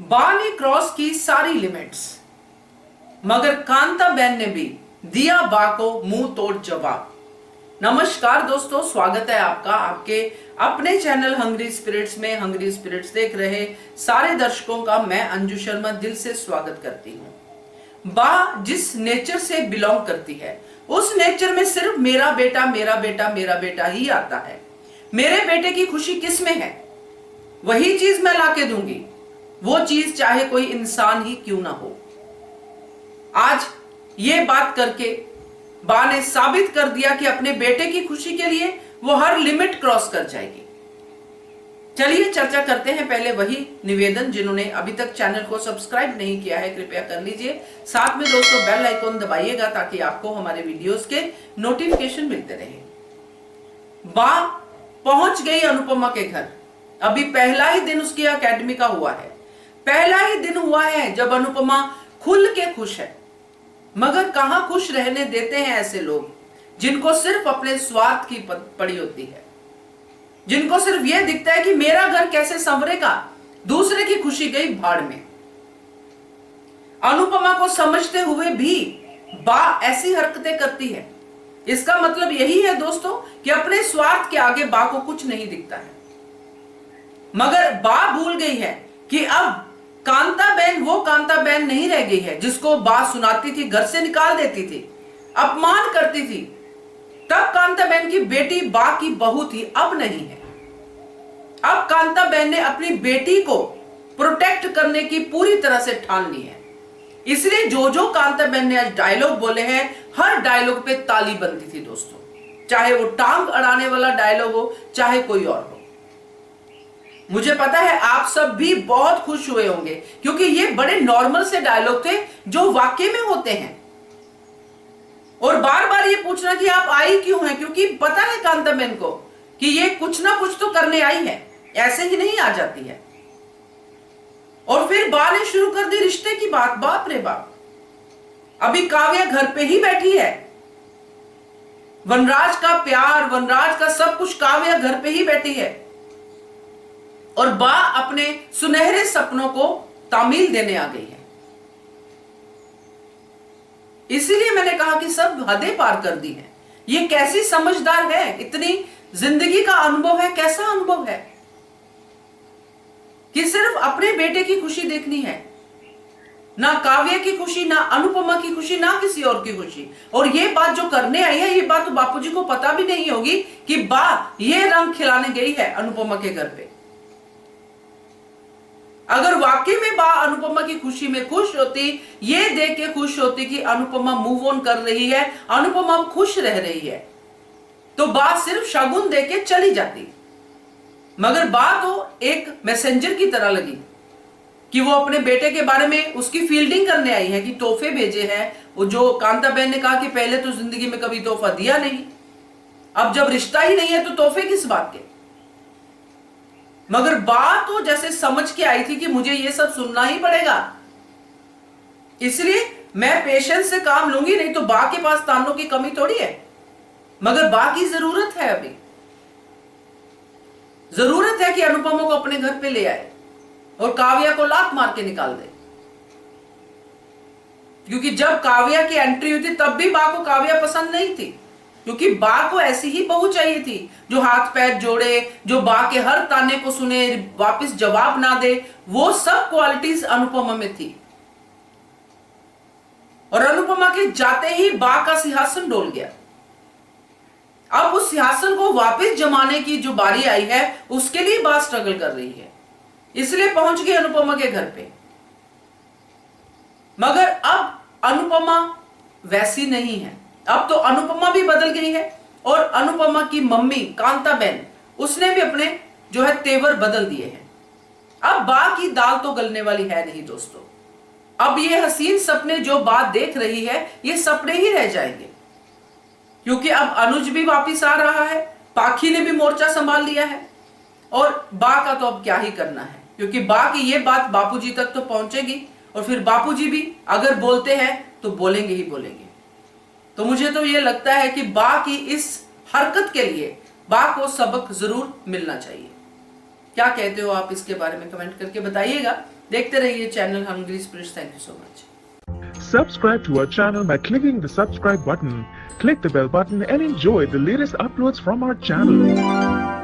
बा ने क्रॉस की सारी लिमिट्स, मगर कांताबेन ने भी दिया बा को मुंह तोड़ जवाब। नमस्कार दोस्तों, स्वागत है आपका आपके अपने चैनल हंग्री स्पिरिट्स में। हंग्री स्पिरिट्स देख रहे सारे दर्शकों का मैं अंजू शर्मा दिल से स्वागत करती हूँ। बा जिस नेचर से बिलोंग करती है उस नेचर में सिर्फ मेरा बेटा मेरा बेटा मेरा बेटा ही आता है। मेरे बेटे की खुशी किस में है, वही चीज मैं लाके दूंगी, वो चीज चाहे कोई इंसान ही क्यों ना हो। आज ये बात करके बा ने साबित कर दिया कि अपने बेटे की खुशी के लिए वो हर लिमिट क्रॉस कर जाएगी। चलिए चर्चा करते हैं। पहले वही निवेदन, जिन्होंने अभी तक चैनल को सब्सक्राइब नहीं किया है कृपया कर लीजिए। साथ में दोस्तों बेल आइकॉन दबाइएगा ताकि आपको हमारे वीडियोस के नोटिफिकेशन मिलते रहे। बा पहुंच गई अनुपमा के घर। अभी पहला ही दिन उसकी एकेडमी का हुआ है, पहला ही दिन हुआ है जब अनुपमा खुल के खुश है। मगर कहां खुश रहने देते हैं ऐसे लोग जिनको सिर्फ अपने स्वार्थ की पड़ी होती है, जिनको सिर्फ यह दिखता है कि मेरा घर कैसे संवरेगा, दूसरे की खुशी गई भाड़ में। अनुपमा को समझते हुए भी बा ऐसी हरकतें करती है। इसका मतलब यही है दोस्तों कि अपने स्वार्थ के आगे बा को कुछ नहीं दिखता है। मगर बा भूल गई है कि अब कांताबेन वो कांताबेन नहीं रह गई है जिसको बा सुनाती थी, घर से निकाल देती थी, अपमान करती थी। तब कांताबेन की बेटी बा की बहू थी, अब नहीं है। अब कांताबेन ने अपनी बेटी को प्रोटेक्ट करने की पूरी तरह से ठान ली है। इसलिए जो कांताबेन ने आज डायलॉग बोले हैं, हर डायलॉग पे ताली बनती थी दोस्तों, चाहे वो टांग अड़ाने वाला डायलॉग हो चाहे कोई और हो। मुझे पता है आप सब भी बहुत खुश हुए होंगे क्योंकि ये बड़े नॉर्मल से डायलॉग थे जो वाकई में होते हैं। और बार बार ये पूछना कि आप आई क्यों हैं, क्योंकि पता है कांताबेन को कि ये कुछ ना कुछ तो करने आई है, ऐसे ही नहीं आ जाती है। और फिर बा ने शुरू कर दी रिश्ते की बात। बाप रे बाप, अभी काव्या घर पे ही बैठी है। वनराज का प्यार, वनराज का सब कुछ काव्या घर पे ही बैठी है और बा अपने सुनहरे सपनों को तामील देने आ गई है। इसीलिए मैंने कहा कि सब हदें पार कर दी हैं। ये कैसी समझदार है, इतनी जिंदगी का अनुभव है, कैसा अनुभव है कि सिर्फ अपने बेटे की खुशी देखनी है, ना काव्य की खुशी, ना अनुपमा की खुशी, ना किसी और की खुशी। और ये बात जो करने आई है, ये बात तो बापूजी को पता भी नहीं होगी कि बा ये रंग खिलाने गई है अनुपमा के घर पे। अगर वाकई में बा अनुपमा की खुशी में खुश होती, ये देख के खुश होती कि अनुपमा मूव ऑन कर रही है, अनुपमा खुश रह रही है, तो बा सिर्फ शगुन दे के चली जाती। मगर बा तो एक मैसेंजर की तरह लगी कि वो अपने बेटे के बारे में उसकी फील्डिंग करने आई है कि तोहफे भेजे हैं। वो जो कांताबेन ने कहा कि पहले तो जिंदगी में कभी तोहफा दिया नहीं, अब जब रिश्ता ही नहीं है तो तोहफे किस बात के। मगर बा तो जैसे समझ के आई थी कि मुझे ये सब सुनना ही पड़ेगा, इसलिए मैं पेशेंस से काम लूंगी, नहीं तो बा के पास तानों की कमी थोड़ी है। मगर बा की जरूरत है, अभी जरूरत है कि अनुपमा को अपने घर पे ले आए और काव्या को लात मार के निकाल दे। क्योंकि जब काव्या की एंट्री हुई थी तब भी बा को काव्या पसंद नहीं थी, क्योंकि बा को ऐसी ही बहू चाहिए थी जो हाथ पैर जोड़े, जो बा के हर ताने को सुने, वापस जवाब ना दे। वो सब क्वालिटीज अनुपमा में थी। और अनुपमा के जाते ही बा का सिंहासन डोल गया। अब उस सिंहासन को वापस जमाने की जो बारी आई है उसके लिए बा स्ट्रगल कर रही है, इसलिए पहुंच गई अनुपमा के घर पे। मगर अब अनुपमा वैसी नहीं है, अब तो अनुपमा भी बदल गई है। और अनुपमा की मम्मी कांताबेन, उसने भी अपने जो है तेवर बदल दिए हैं। अब बा की दाल तो गलने वाली है नहीं दोस्तों। अब ये हसीन सपने जो बात देख रही है ये सपने ही रह जाएंगे, क्योंकि अब अनुज भी वापिस आ रहा है, पाखी ने भी मोर्चा संभाल लिया है। और बा का तो अब क्या ही करना है, क्योंकि बा की ये बात बापूजी तक तो पहुंचेगी और फिर बापूजी भी अगर बोलते हैं तो बोलेंगे ही बोलेंगे। तो मुझे तो ये लगता है कि बा की इस हरकत के लिए बा को सबक जरूर मिलना चाहिए। क्या कहते हो आप इसके बारे में कमेंट करके बताइएगा। देखते रहिए channel hungry spirits. Thank you so much. Subscribe to our channel by clicking the subscribe button. Click the bell button and enjoy the latest uploads from our channel.